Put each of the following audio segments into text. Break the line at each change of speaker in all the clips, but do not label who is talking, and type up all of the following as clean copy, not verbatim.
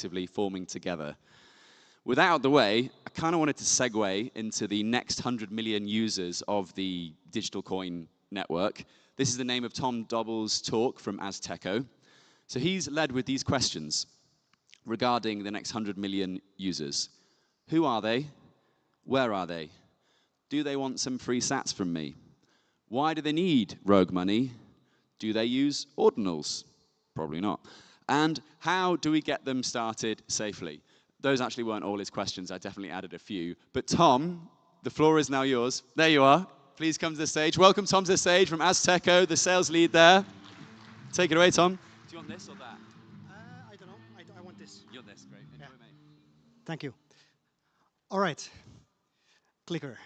collectively forming together. With that out of the way, I kind of wanted to segue into the next 100 million users of the digital coin network. This is the name of Tom Doebbels' talk from Azteco. So he's led with these questions regarding the next 100 million users. Who are they? Where are they? Do they want some free sats from me? Why do they need rogue money? Do they use ordinals? Probably not. And how do we get them started safely? Those actually weren't all his questions. I definitely added a few. But Tom, the floor is now yours. There you are. Please come to the stage. Welcome Tom to the stage from Azteco, the sales lead there. Take it away, Tom. Do you want this or that?
I don't know. I want this.
You want this, great. Enjoy,
Yeah.
mate.
Thank you. All right. Clicker.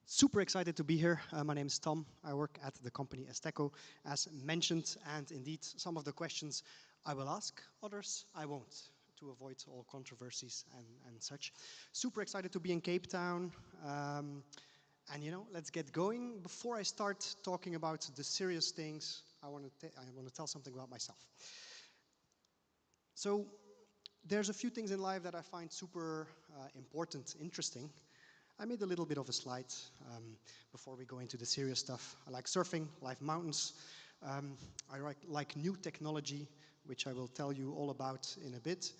Super excited to be here. My name is Tom. I work at the company Azteco, as mentioned, and indeed some of the questions I will ask, others I won't, to avoid all controversies and such. Super excited to be in Cape Town. And you know, let's get going. Before I start talking about the serious things, I want to tell something about myself. So there's a few things in life that I find super important, interesting. I made a little bit of a slide before we go into the serious stuff. I like surfing, like mountains. I like new technology, which I will tell you all about in a bit.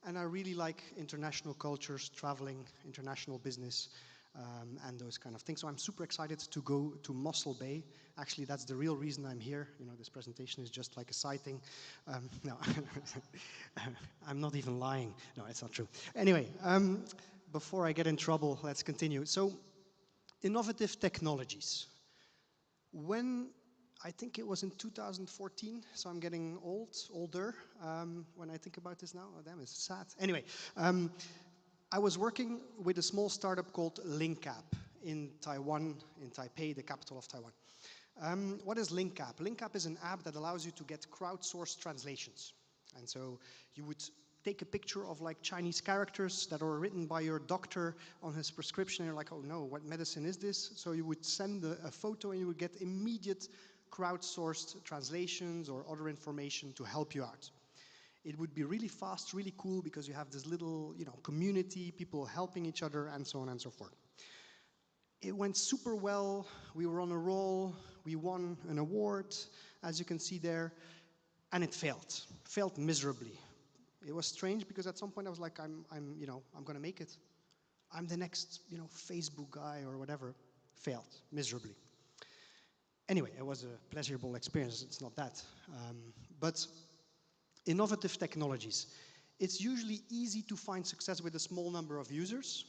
And I really like international cultures, traveling, international business, and those kind of things. So I'm super excited to go to Mossel Bay. Actually, that's the real reason I'm here. You know, this presentation is just like a side thing. No, I'm not even lying. No, it's not true. Anyway, before I get in trouble, let's continue. So, innovative technologies. I think it was in 2014, so I'm getting older when I think about this now. Oh, damn, it's sad. Anyway, I was working with a small startup called LinkApp in Taiwan, in Taipei, the capital of Taiwan. What is LinkApp? LinkApp is an app that allows you to get crowdsourced translations. And so you would take a picture of like Chinese characters that are written by your doctor on his prescription, and you're like, oh no, what medicine is this? So you would send a photo and you would get immediate crowdsourced translations or other information to help you out. It would be really fast, really cool, because you have this little, you know, community, people helping each other, and so on and so forth. It went super well. We were on a roll. We won an award, as you can see there, and it failed miserably. It was strange because at some point I was like, I'm gonna make it. I'm the next, you know, Facebook guy or whatever. Failed miserably. Anyway, it was a pleasurable experience. It's not that, but innovative technologies. It's usually easy to find success with a small number of users.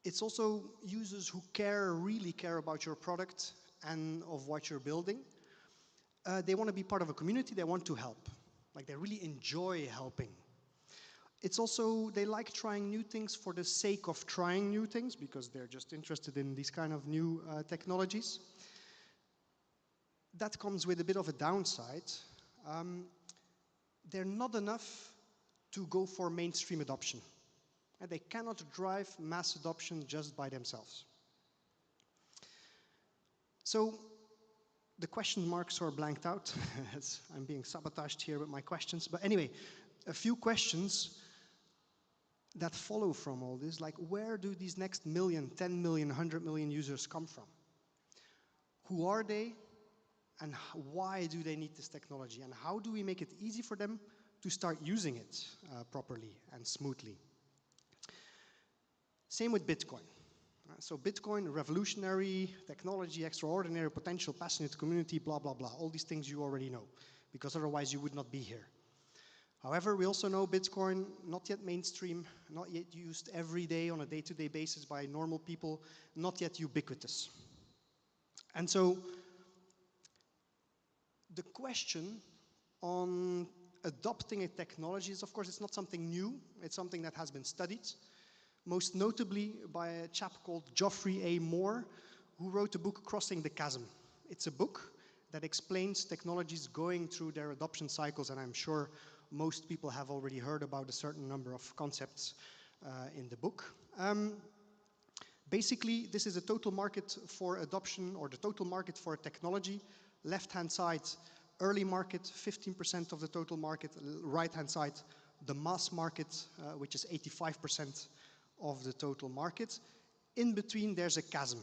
It's also users who really care about your product and of what you're building. They want to be part of a community. They want to help. Like, they really enjoy helping. It's also, they like trying new things for the sake of trying new things, because they're just interested in these kind of new technologies. That comes with a bit of a downside. They're not enough to go for mainstream adoption. And they cannot drive mass adoption just by themselves. So the question marks are blanked out. I'm being sabotaged here with my questions. But anyway, a few questions that follow from all this, like, where do these next 1 million, 10 million, 100 million users come from? Who are they? And why do they need this technology? And how do we make it easy for them to start using it properly and smoothly? Same with Bitcoin. So Bitcoin, revolutionary technology, extraordinary potential, passionate community, blah, blah, blah. All these things you already know, because otherwise you would not be here. However, we also know Bitcoin, not yet mainstream, not yet used every day on a day-to-day basis by normal people, not yet ubiquitous. And so the question on adopting a technology is, of course, it's not something new. It's something that has been studied, most notably by a chap called Geoffrey A. Moore, who wrote a book, Crossing the Chasm. It's a book that explains technologies going through their adoption cycles, and I'm sure most people have already heard about a certain number of concepts in the book. Basically, this is a total market for adoption, or the total market for a technology. Left-hand side, Early market, 15% of the total market. Right-hand side, the mass market, which is 85% of the total market. In between, there's a chasm.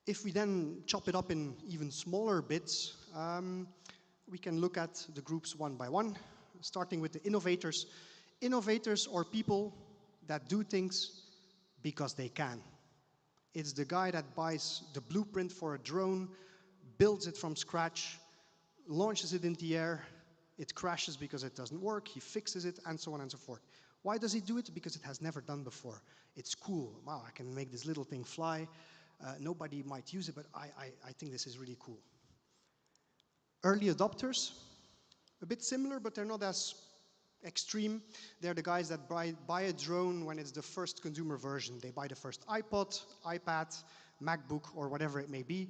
If we then chop it up in even smaller bits, we can look at the groups one by one, starting with the innovators. Innovators are people that do things because they can. It's the guy that buys the blueprint for a drone, builds it from scratch, launches it in the air, it crashes because it doesn't work, he fixes it, and so on and so forth. Why does he do it? Because it has never done before. It's cool. Wow, I can make this little thing fly. Nobody might use it, but I think this is really cool. Early adopters, a bit similar, but they're not as extreme. They're the guys that buy a drone when it's the first consumer version. They buy the first iPod, iPad, MacBook, or whatever it may be.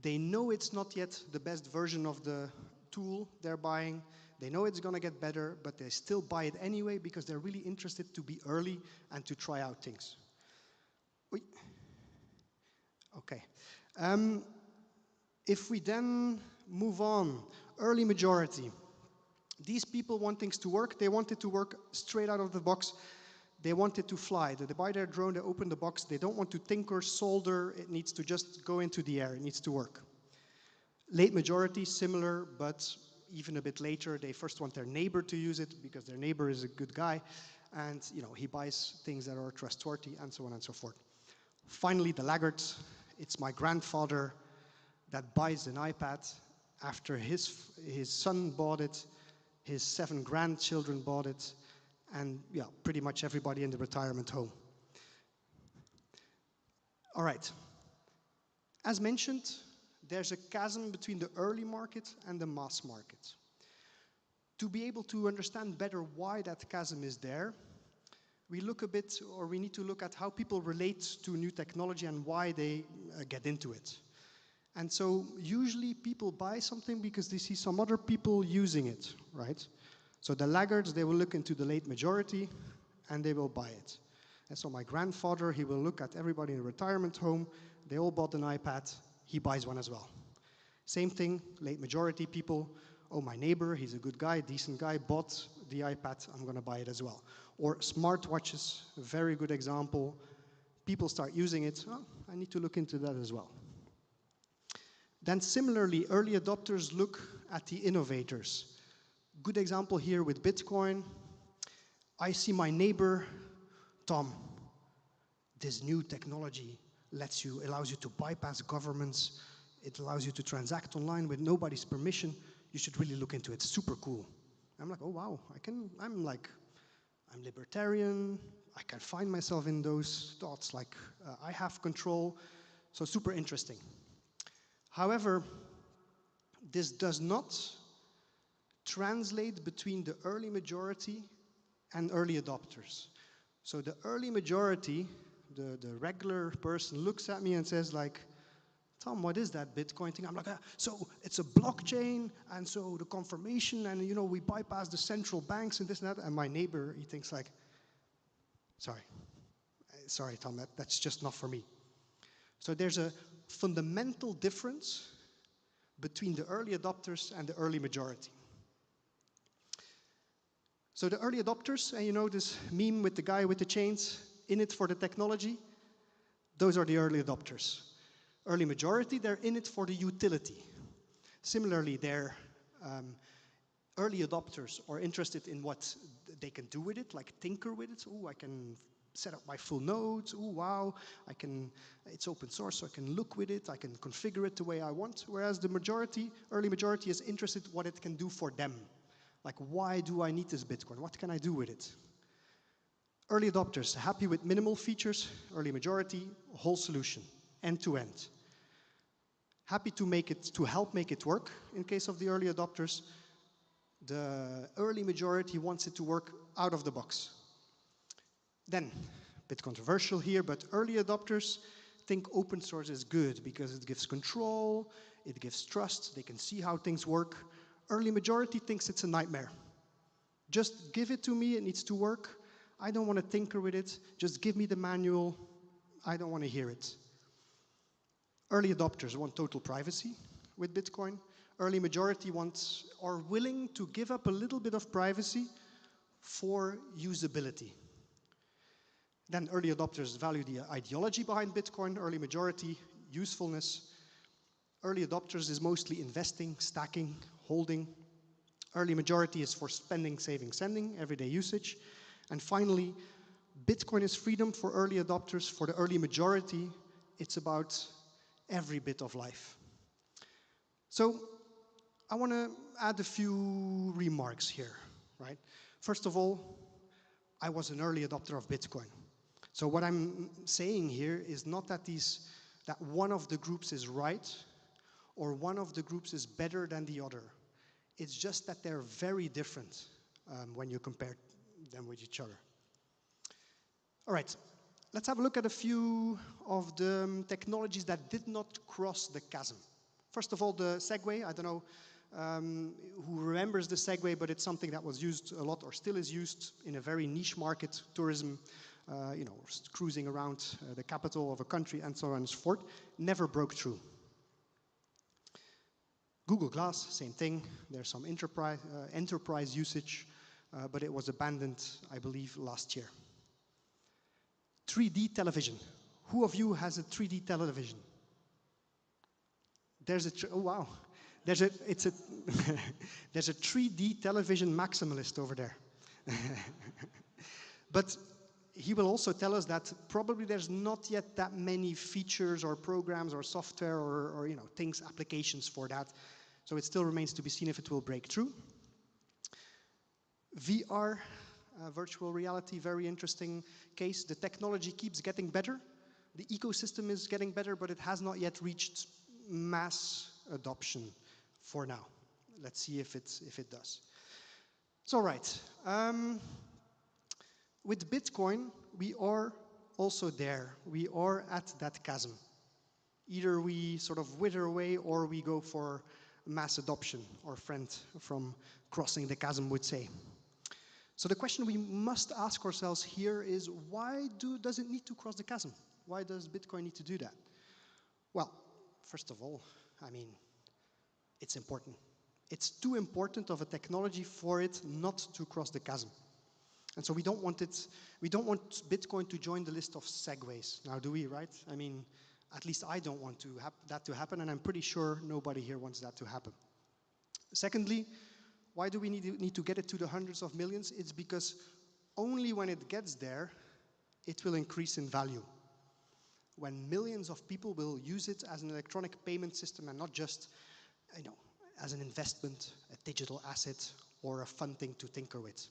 They know it's not yet the best version of the tool they're buying. They know it's going to get better, but they still buy it anyway because they're really interested to be early and to try out things. Okay. If we then move on, early majority. These people want things to work. They want it to work straight out of the box. They want it to fly. They buy their drone, they open the box. They don't want to tinker, solder. It needs to just go into the air. It needs to work. Late majority, similar, but even a bit later. They first want their neighbor to use it because their neighbor is a good guy. And he buys things that are trustworthy and so on and so forth. Finally, the laggards. It's my grandfather that buys an iPad after his son bought it, his 7 grandchildren bought it, and yeah, pretty much everybody in the retirement home. All right. As mentioned, there's a chasm between the early market and the mass market. To be able to understand better why that chasm is there, we need to look at how people relate to new technology and why they get into it. And so usually people buy something because they see some other people using it, right? So the laggards, they will look into the late majority and they will buy it. And so my grandfather, he will look at everybody in a retirement home. They all bought an iPad. He buys one as well. Same thing, late majority people. Oh, my neighbor, he's a good guy, decent guy, bought the iPad. I'm going to buy it as well. Or smartwatches, a very good example. People start using it. Oh, I need to look into that as well. Then similarly, early adopters look at the innovators. Good example here with Bitcoin. I see my neighbor, Tom. This new technology allows you to bypass governments. It allows you to transact online with nobody's permission. You should really look into it. It's super cool. I'm like, oh wow, I'm libertarian. I can find myself in those thoughts, I have control. So super interesting. However, this does not translate between the early majority and early adopters. So the early majority, the regular person looks at me and says Tom, what is that Bitcoin thing? I'm like, so it's a blockchain, and so the confirmation, and we bypass the central banks and this and that. And my neighbor, he thinks sorry, Tom, that's just not for me. So there's a fundamental difference between the early adopters and the early majority. So the early adopters, and this meme with the guy with the chains, in it for the technology, those are the early adopters. Early majority, they're in it for the utility. Similarly, they're early adopters are interested in what they can do with it, like tinker with it. Oh, I can set up my full nodes. Oh, wow, it's open source, so I can look with it. I can configure it the way I want. Whereas the early majority is interested in what it can do for them. Like, why do I need this Bitcoin? What can I do with it? Early adopters, happy with minimal features. Early majority, whole solution, end to end. Happy to help make it work in case of the early adopters. The early majority wants it to work out of the box. Then, a bit controversial here, but early adopters think open source is good because it gives control, it gives trust, they can see how things work. Early majority thinks it's a nightmare. Just give it to me, it needs to work. I don't want to tinker with it. Just give me the manual. I don't want to hear it. Early adopters want total privacy. with Bitcoin. Early majority are willing to give up a little bit of privacy for usability. Then early adopters value the ideology behind Bitcoin. Early majority, usefulness. Early adopters is mostly investing, stacking, holding. Early majority is for spending, saving, sending, everyday usage. And finally, Bitcoin is freedom for early adopters. For the early majority, it's about every bit of life. So I want to add a few remarks here, right? First of all, I was an early adopter of Bitcoin. So what I'm saying here is not that one of the groups is right or one of the groups is better than the other. It's just that they're very different when you compare them with each other. All right, let's have a look at a few of the technologies that did not cross the chasm. First of all, the Segway. I don't know who remembers the Segway, but it's something that was used a lot or still is used in a very niche market, tourism, cruising around the capital of a country and so on and so forth. Never broke through. Google Glass, same thing. There's some enterprise usage, but it was abandoned, I believe, last year. 3D television. Who of you has a 3D television? Oh wow. There's a 3D television maximalist over there. But he will also tell us that probably there's not yet that many features or programs or software or things, applications for that. So it still remains to be seen if it will break through. VR, virtual reality, very interesting case. The technology keeps getting better. The ecosystem is getting better, but it has not yet reached mass adoption for now. Let's see if it does. So right. With Bitcoin, we are also there. We are at that chasm. Either we sort of wither away or we go for mass adoption, our friend from Crossing the Chasm would say. So the question we must ask ourselves here is, why does it need to cross the chasm? Why does Bitcoin need to do that? Well, first of all, I mean, it's important. It's too important of a technology for it not to cross the chasm. And so we don't want Bitcoin to join the list of segways. Now, do we, right? I mean, at least I don't want that to happen, and I'm pretty sure nobody here wants that to happen. Secondly, why do we need to get it to the hundreds of millions? It's because only when it gets there, it will increase in value. When millions of people will use it as an electronic payment system and not just, as an investment, a digital asset, or a fun thing to tinker with.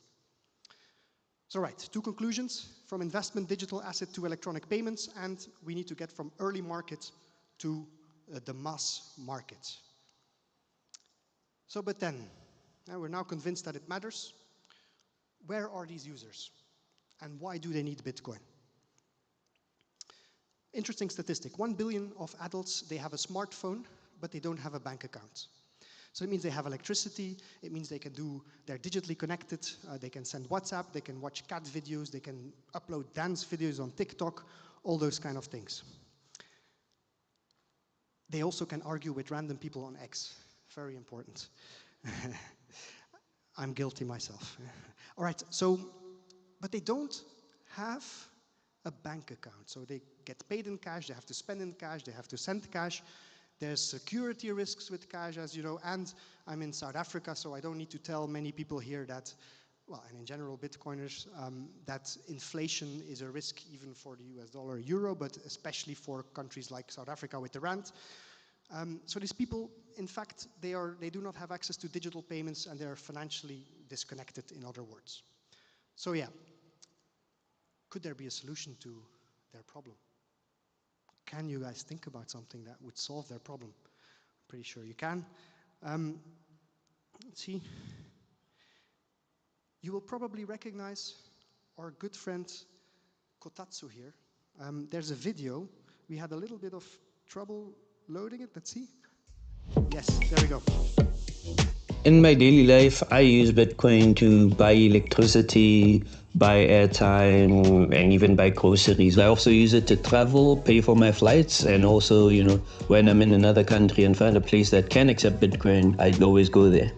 So right, two conclusions: from investment digital asset to electronic payments, and we need to get from early market to the mass market. So, but then, we're now convinced that it matters. Where are these users? And why do they need Bitcoin? Interesting statistic: 1 billion of adults, they have a smartphone, but they don't have a bank account. So it means they have electricity, it means they're digitally connected, they can send WhatsApp, they can watch cat videos, they can upload dance videos on TikTok, all those kind of things. They also can argue with random people on X. Very important. I'm guilty myself. All right, so, but they don't have a bank account. So they get paid in cash, they have to spend in cash, they have to send cash. There's security risks with cash, as you know, and I'm in South Africa, so I don't need to tell many people here that, well, and in general, Bitcoiners, that inflation is a risk even for the US dollar, euro, but especially for countries like South Africa with the rand. So these people, in fact, they do not have access to digital payments and they're financially disconnected, in other words. So yeah, could there be a solution to their problem? Can you guys think about something that would solve their problem? I'm pretty sure you can. Let's see. You will probably recognize our good friend Kotatsu here. There's a video. We had a little bit of trouble loading it. Let's see. Yes, there we go.
In my daily life, I use Bitcoin to buy electricity, buy airtime, and even buy groceries. I also use it to travel, pay for my flights, and also, when I'm in another country and find a place that can accept Bitcoin, I'd always go there.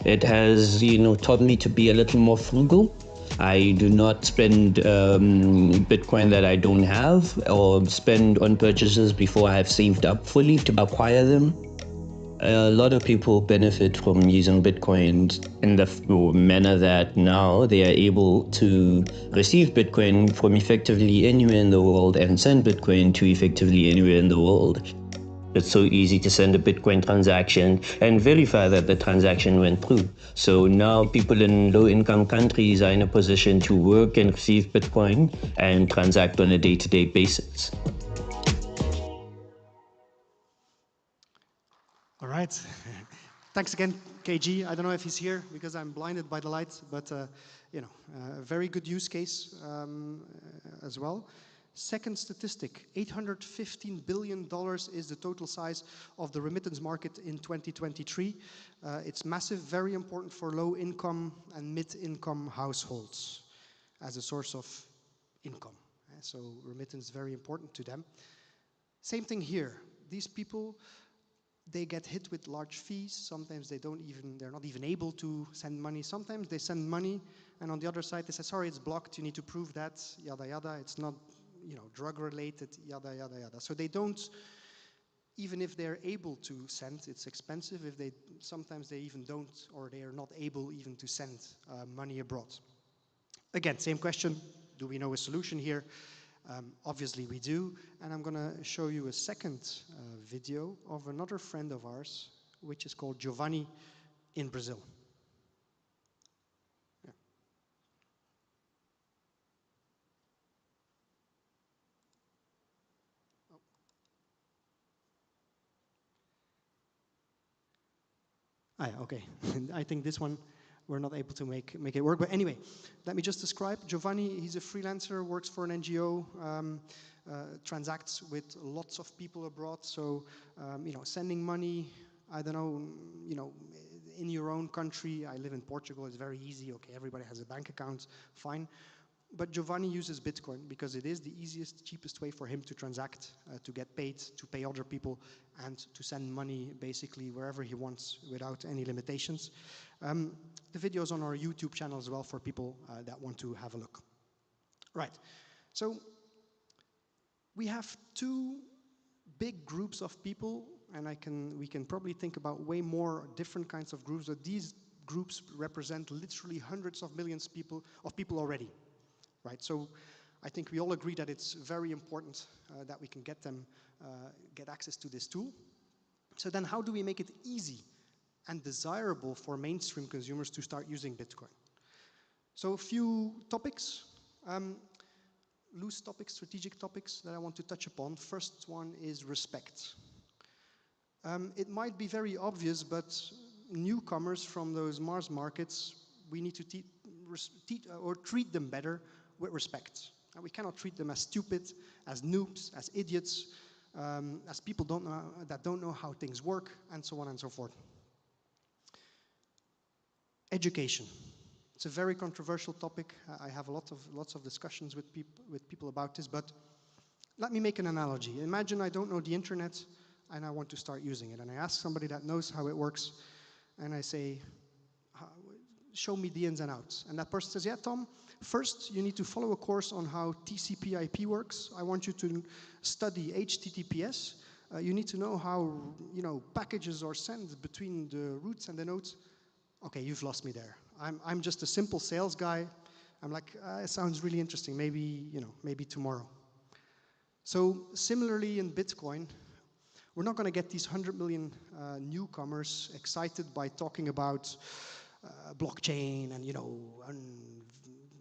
It has, taught me to be a little more frugal. I do not spend Bitcoin that I don't have, or spend on purchases before I have saved up fully to acquire them. A lot of people benefit from using Bitcoin in the manner that now they are able to receive Bitcoin from effectively anywhere in the world and send Bitcoin to effectively anywhere in the world. It's so easy to send a Bitcoin transaction and verify that the transaction went through. So now people in low-income countries are in a position to work and receive Bitcoin and transact on a day-to-day basis.
All right. Thanks again, KG. I don't know if he's here because I'm blinded by the lights, but a very good use case as well. Second statistic, $815 billion is the total size of the remittance market in 2023. It's massive, very important for low-income and mid-income households as a source of income. So remittance is very important to them. Same thing here. These people, they get hit with large fees. Sometimes they're not even able to send money. Sometimes they send money, and on the other side they say, sorry, it's blocked, you need to prove that, yada, yada. It's not, drug related, yada, yada, yada. So they don't, even if they're able to send, it's expensive. Sometimes they even don't, or they are not able even to send money abroad. Again, same question, do we know a solution here? Obviously we do, and I'm going to show you a second video of another friend of ours, which is called Giovanni in Brazil. Yeah. Oh. Ah, yeah, okay. I think this one we're not able to make it work. But anyway, let me just describe. Giovanni, he's a freelancer, works for an NGO, transacts with lots of people abroad. So, sending money, I don't know, in your own country. I live in Portugal, it's very easy. Okay, everybody has a bank account, fine. But Giovanni uses Bitcoin because it is the easiest, cheapest way for him to transact, to get paid, to pay other people, and to send money basically wherever he wants without any limitations. The video is on our YouTube channel as well for people that want to have a look. Right, so we have two big groups of people, and we can probably think about way more different kinds of groups, but these groups represent literally hundreds of millions of people already. Right, so I think we all agree that it's very important that we can get access to this tool. So then how do we make it easy and desirable for mainstream consumers to start using Bitcoin? So a few topics, loose topics, strategic topics that I want to touch upon. First one is respect. It might be very obvious, but newcomers from those Mars markets, we need to treat them better with respect. And we cannot treat them as stupid, as noobs, as idiots, as people that don't know how things work, and so on and so forth. Education. It's a very controversial topic. I have lots of discussions with people about this, but let me make an analogy. Imagine I don't know the internet and I want to start using it, and I ask somebody that knows how it works, and I say, show me the ins and outs. And that person says, yeah, Tom, first you need to follow a course on how TCP/IP works. I want you to study HTTPS. You need to know how packages are sent between the routes and the nodes. Okay, you've lost me there. I'm just a simple sales guy. I'm like, it sounds really interesting. Maybe tomorrow. So similarly in Bitcoin, we're not going to get these 100 million newcomers excited by talking about blockchain and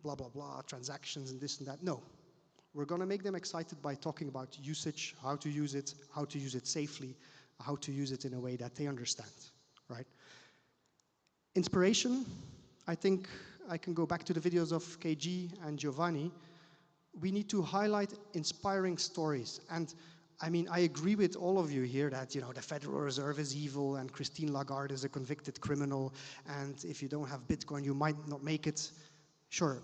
blah blah blah transactions and this and that. No, we're going to make them excited by talking about usage, how to use it safely, how to use it in a way that they understand, right? Inspiration, I think I can go back to the videos of KG and Giovanni. We need to highlight inspiring stories. And I mean, I agree with all of you here that, the Federal Reserve is evil and Christine Lagarde is a convicted criminal, and if you don't have Bitcoin, you might not make it. Sure,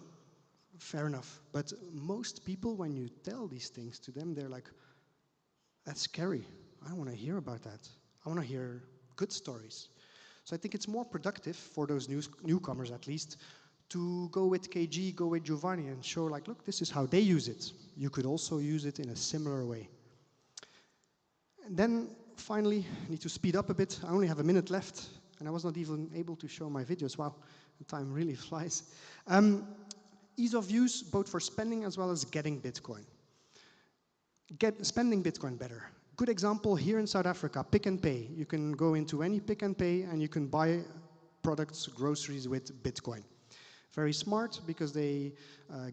Fair enough. But most people, when you tell these things to them, they're like, that's scary. I don't want to hear about that. I want to hear good stories. So I think it's more productive for those newcomers, at least, to go with KG, go with Giovanni, and show like, look, this is how they use it. You could also use it in a similar way. And then finally, I need to speed up a bit. I only have a minute left, and I was not even able to show my videos. Wow, the time really flies. Ease of use, both for spending as well as getting Bitcoin. Spending Bitcoin better. Good example here in South Africa, Pick n Pay. You can go into any Pick n Pay and you can buy products, groceries with Bitcoin. Very smart because they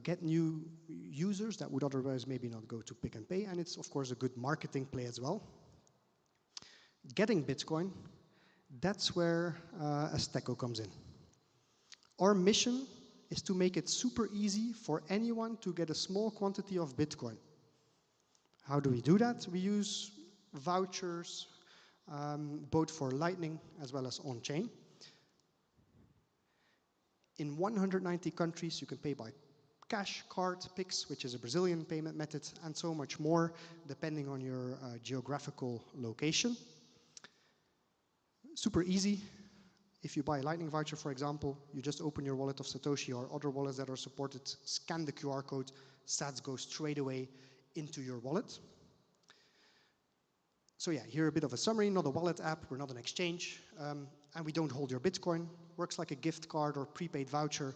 get new users that would otherwise maybe not go to Pick n Pay, and it's of course a good marketing play as well. Getting Bitcoin, that's where Azteco comes in. Our mission is to make it super easy for anyone to get a small quantity of Bitcoin. How do we do that? We use vouchers, both for Lightning as well as on-chain. In 190 countries, you can pay by cash, card, Pix, which is a Brazilian payment method, and so much more, depending on your geographical location. Super easy. If you buy a Lightning voucher, for example, you just open your wallet of Satoshi or other wallets that are supported, scan the QR code, sats go straight away into your wallet. So yeah, here a bit of a summary, not a wallet app, we're not an exchange, and we don't hold your Bitcoin. Works like a gift card or prepaid voucher,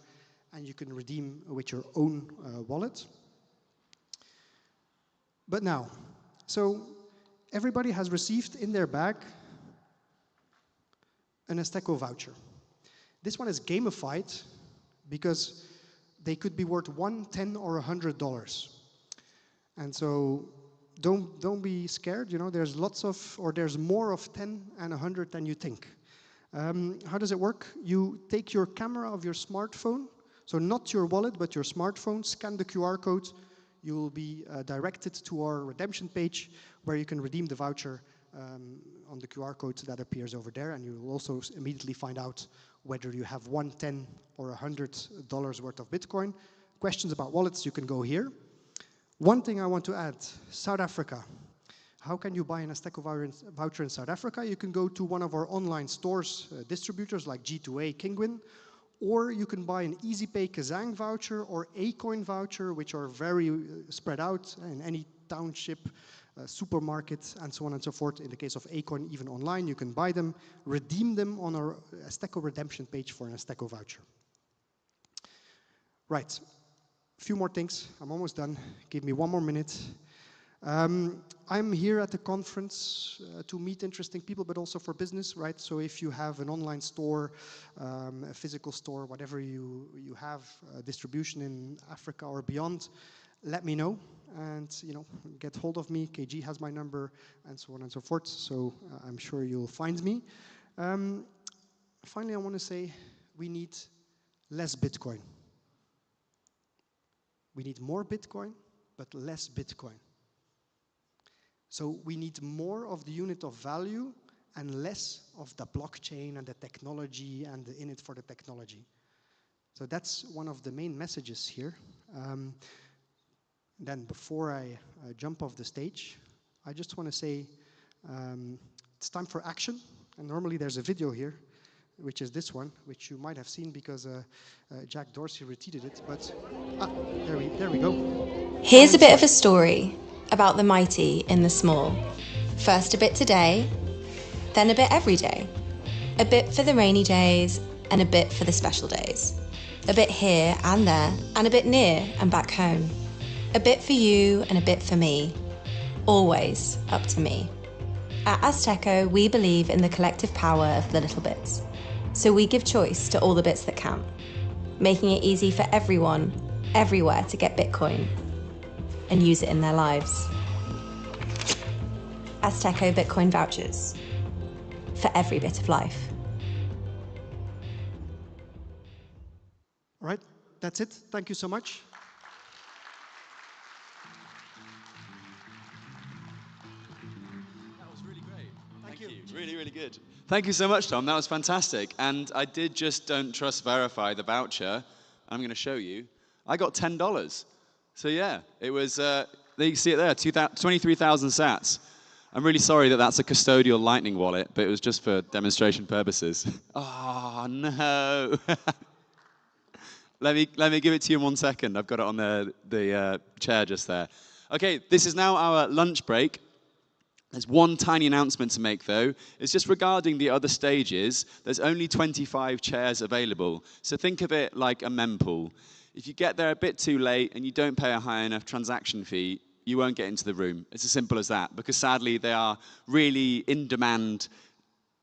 and you can redeem with your own wallet. But now, so everybody has received in their bag an Azteco voucher. This one is gamified because they could be worth $1, $10, or $100. And so don't be scared, you know, there's there's more of 10 and 100 than you think. How does it work? You take your camera of your smartphone, so not your wallet, but your smartphone, scan the QR code, you will be directed to our redemption page where you can redeem the voucher on the QR code that appears over there, and you will also immediately find out whether you have $1, $10, or $100 worth of Bitcoin. Questions about wallets, you can go here. One thing I want to add, South Africa. How can you buy an Azteco voucher in South Africa? You can go to one of our online stores, distributors like G2A, Kinguin, or you can buy an EasyPay Kazang voucher or Acoin voucher, which are very spread out in any township, supermarket, and so on and so forth. In the case of Acoin, even online, you can buy them, redeem them on our Azteco redemption page for an Azteco voucher. Right, a few more things. I'm almost done. Give me one more minute. I'm here at the conference to meet interesting people, but also for business, right? So if you have an online store, a physical store, whatever you have, distribution in Africa or beyond, let me know and, you know, get hold of me. KG has my number and so on and so forth. So I'm sure you'll find me. Finally, I want to say we need less Bitcoin. We need more Bitcoin, but less Bitcoin. So we need more of the unit of value and less of the blockchain and the technology and the in it for the technology. So that's one of the main messages here. Then before I jump off the stage, I just want to say it's time for action. And normally there's a video here, which is this one, which you might have seen because Jack Dorsey retweeted it. But there we go.
Here's a bit of a story about the mighty in the small. First a bit today, then a bit every day. A bit for the rainy days and a bit for the special days. A bit here and there and a bit near and back home. A bit for you and a bit for me. Always up to me. At Azteco, we believe in the collective power of the little bits. So we give choice to all the bits that count, making it easy for everyone, everywhere to get Bitcoin and use it in their lives. Azteco Bitcoin vouchers for every bit of life.
All right, that's it. Thank you so much.
That was really great.
Thank you.
Really, really good. Thank you so much, Tom. That was fantastic. And I did just don't trust verify the voucher. I'm going to show you. I got $10. So yeah, it was, there you see it there, 23,000 sats. I'm really sorry that that's a custodial Lightning wallet, but it was just for demonstration purposes. Oh, no. Let me give it to you in 1 second. I've got it on the chair just there. Okay, this is now our lunch break. There's one tiny announcement to make, though. It's just regarding the other stages. There's only 25 chairs available. So think of it like a mempool. If you get there a bit too late and you don't pay a high enough transaction fee, you won't get into the room. It's as simple as that, because sadly they are really in-demand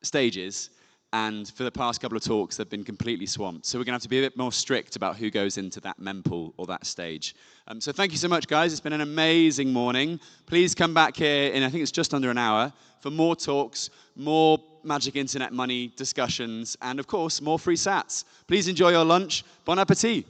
stages, and for the past couple of talks they've been completely swamped. So we're going to have to be a bit more strict about who goes into that mempool or that stage. So thank you so much, guys. It's been an amazing morning. Please come back here in, I think it's just under an hour, for more talks, more Magic Internet Money discussions, and of course, more free sats. Please enjoy your lunch. Bon appetit.